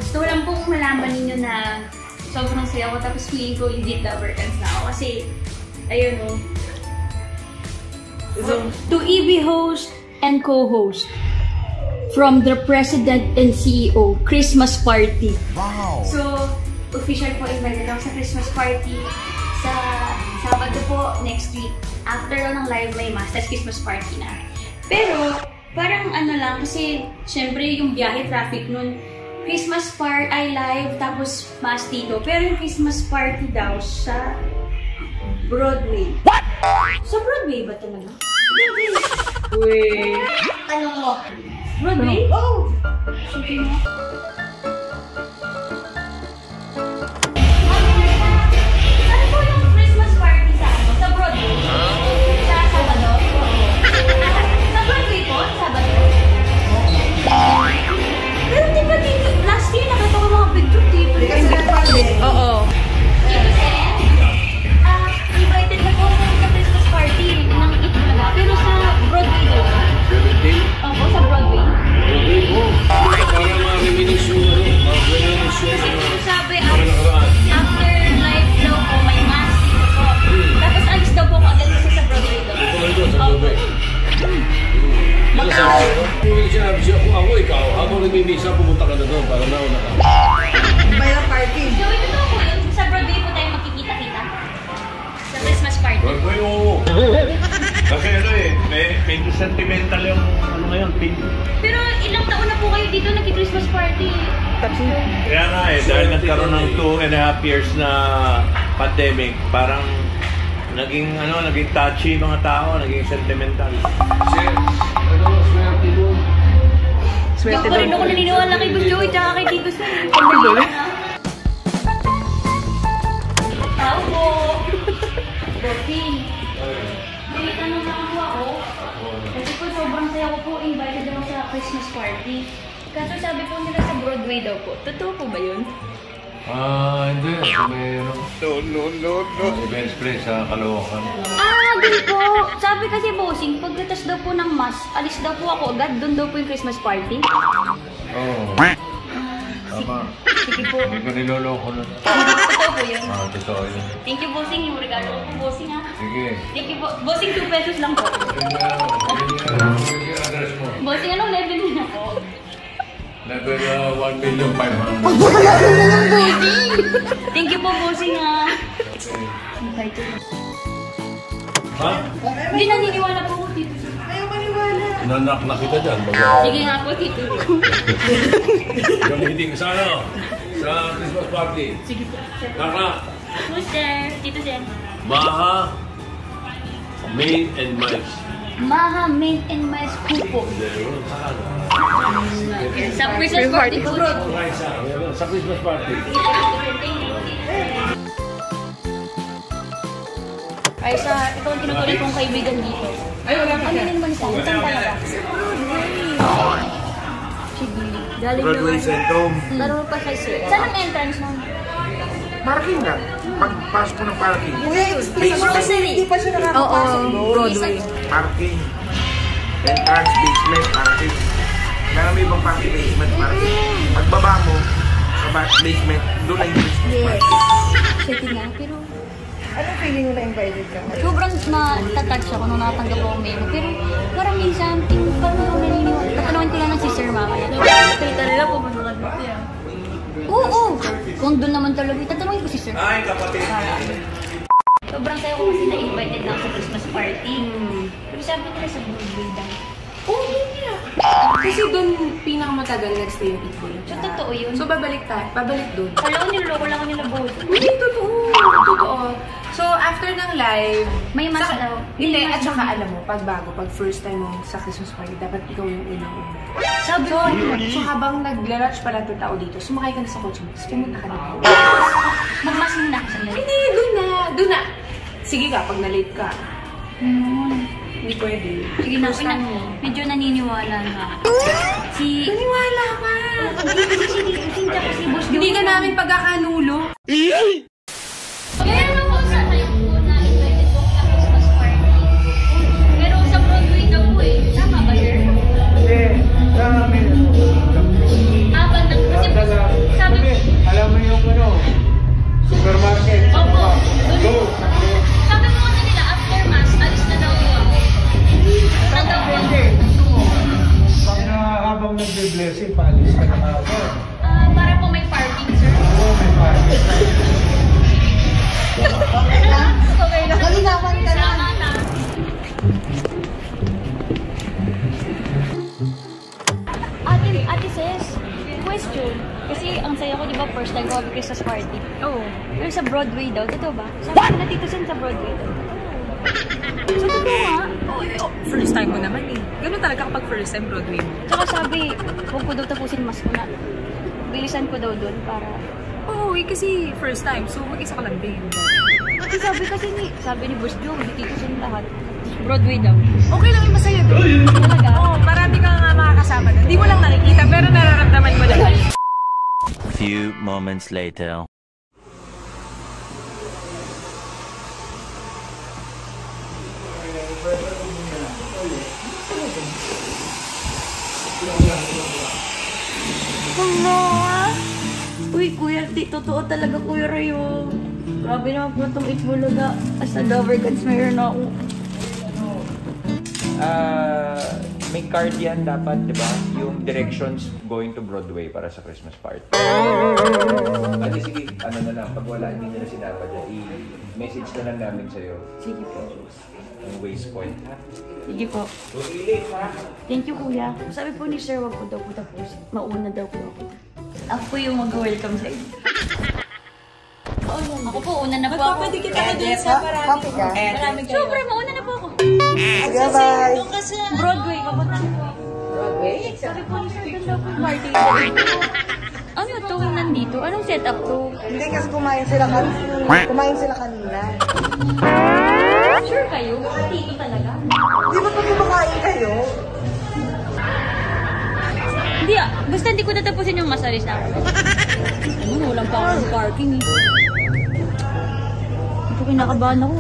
Gusto ko lang pong malaman ninyo na sobrang saya ko. Tapos feeling ko legit loverkans na ako. Kasi, ayun o. To EB host and co-host from the President and CEO Christmas Party. Wow! So, official po invited ako sa Christmas Party sa Sabado po next week. After ng live may Masters Christmas Party na. Pero, parang ano lang, kasi syempre yung biyahe, traffic nun, Christmas party ay live, tapos mas dito. Pero yung Christmas party daw sa Broadway. What? Sa Broadway ba talaga? Broadway. Uy. Ano mo? Broadway? Oh! Sige mo. Ano po yung Christmas party sa ano? Sa Broadway? Sa Sabado? Sa Broadway po? Sabado? Pero di ba last year nakita ko mga picture dito? Oo. Invited na po ako sa Christmas party ng Itbulaga. Pero sa Broadway daw. 17? Opo, sa Broadway. Broadway po? Para ma-reminis yung Kasi sabi, after live daw po, may mass dito po. Tapos alis daw po agad kasi sa Broadway daw. Opo. Sinabi siya kung ako ikaw, habang nag-mimisa, pumunta ka na doon para nauna ka. Bayang party. So, ito daw po yun. Sa Broadway po tayo makikita-kita. Sa Christmas party. Broadway, oo. Kasi ano medyo sentimental yung ano ngayon, pink. Pero ilang taon na po kayo dito nag-Christmas party? Kaya nga dahil nagkaroon ng 2.5 years na pandemic, parang naging touchy mga tao, naging sentimental. Swerte doon. Ako rin ako naniniwala kay Boss Joey tsaka kay Tito Sam. Tao po. Bossing. May tanong lang po ako. Kasi po sobrang saya ko po invited ako sa Christmas party. Kaso sabi po nila sa Broadway daw po. Totoo po ba yun? Hindi. No. Events place sa Caloocan. Doon po. Sabi kasi bossing, pagkatas daw po ng mass, alis daw po ako agad. Doon daw po yung Christmas party. Oo. Tama. Sige po. Hindi ko niloloko na. Totoo po yun. Totoo yun. Thank you, bossing. Yung regalo ko po, bossing ha. Sige. Thank you po. Bossing, 2 pesos lang po. Yung address mo. Bossing, anong level niyo na po? Level 1,500,000. Thank you po, bossing ha. Ha? Hindi naniniwala po ako, Tito. Ayaw maniwala. Nanak na kita dyan. Sige nga po, Tito. Gamitin ka sa ano? Sa Christmas party. Sige po. Kaka. Booster, Tito Zen. Maha. Main and Mice. Maha, Main and Mice Kupo. Sa Christmas party po. Sa Christmas party. Ay, ito ang tinutuloy kong kaibigan dito. Ay, wala ka Ano siya. din man siya? Saan talaga? Sige. Galing Broadway naman. Centrum. Laro pa siya sir. Saan ang entrance nun? Parking lang. Pagpasok ko ng parking. Hindi pa siya nakakapasok. Broadway. Parking. Entrance, basement, parking. Marami ibang parking, basement, parking. Pagbaba mo, sa basement, doon na yung Christmas party. Sige nga, pero Anong feeling mo na invited ka? sobrang na-touch ako nung nakatanggap ako memo. Pero parang minsan, parang ako naniniwala. Tatanungin ko lang ng si Sir mamaya. Salita nila po, magkakagod yan. Oo! Kung doon naman talaga, tatanungin ko si Sir. Ay, kapatid. Sobrang saya ko kasi na-invited na ako sa Christmas party. Pero sabi nila sa Broadway daw. Oo, hindi na. Kasi doon pinakamatagal nag-stay yung people. So, totoo yun. So, babalik doon. Kala ko niloloko lang ako nila both. Hindi, totoo. So, after ng live, May mas daw. Hindi, May at mas saka daw. alam mo, pag first time mo sa Christmas party, dapat ikaw yung unang-una. Sabi ko, So, habang nagla-rush pa lang tao dito, sumakay ka na sa kotse mo, tapos pumunta ka na dito. magmas muna ako sandali. Hindi, doon na. Sige ka, pag na-late ka. Hindi pwede. Sige na, medyo naniniwala na. Naniwala ka! Hindi ka namin pagkakanulo. Kaya naman sa tayo po na invited po sa Christmas party. Pero sa Broadway daw po eh. Tama ba yun? Hindi. Banda. Kasi po ko, di ba, first time ko Christmas party. Oo. Pero sa Broadway daw, totoo ba? Sabi ko na Tito Sen sa Broadway daw. So, totoo nga. First time mo naman eh. Ganun talaga kapag first time Broadway mo. Tsaka sabi, huwag ko daw tapusin mas ko na. Bilisan ko daw doon para... Oo, kasi first time. So, mag-isa ka lang din. Kasi sabi ni Boss Joe, di Tito Sen lahat. Broadway daw. Okay lang yung masaya doon. Talaga? Oo, marami kang makakasama doon. Hindi mo lang nakikita, pero nararamdaman mo naman. Few moments later. Uy, Kuya, totoo talaga, Kuya Rayo. Grabe naman po itong Itbulaga. As a lover gods, mayroon ako. May card yan dapat, di ba? Yung directions going to Broadway para sa Christmas party. Kasi sige, ano na lang, pag wala, hindi nila sinapa dyan, i-message na lang namin sa'yo. Sige po. Ang waste point, ha? Sige po. Thank you, Kuya. Sabi po ni Sir, wag ko daw po tapos. Mauna daw po ako. Ako po yung mag-welcome sa inyo. Ako po, una na po ako. Magpapadikit ako dun sa Copy ka? maraming kayo. Siyempre, mauna na po ako. Sige, bye. Doon kasi Broadway, kapunta na po ako. Broadway? Sabi po ni Sir, ganda po party. Ano to nandito? Anong setup to? Hindi kasi kumain sila kanina. Sure kayo? Dito talaga? Di ba pag kumakain kayo? Hindi ah. Basta hindi ko tatapusin yung masalis na ako. Ano, walang pa akong parking eh. Ito kinakabahan ako.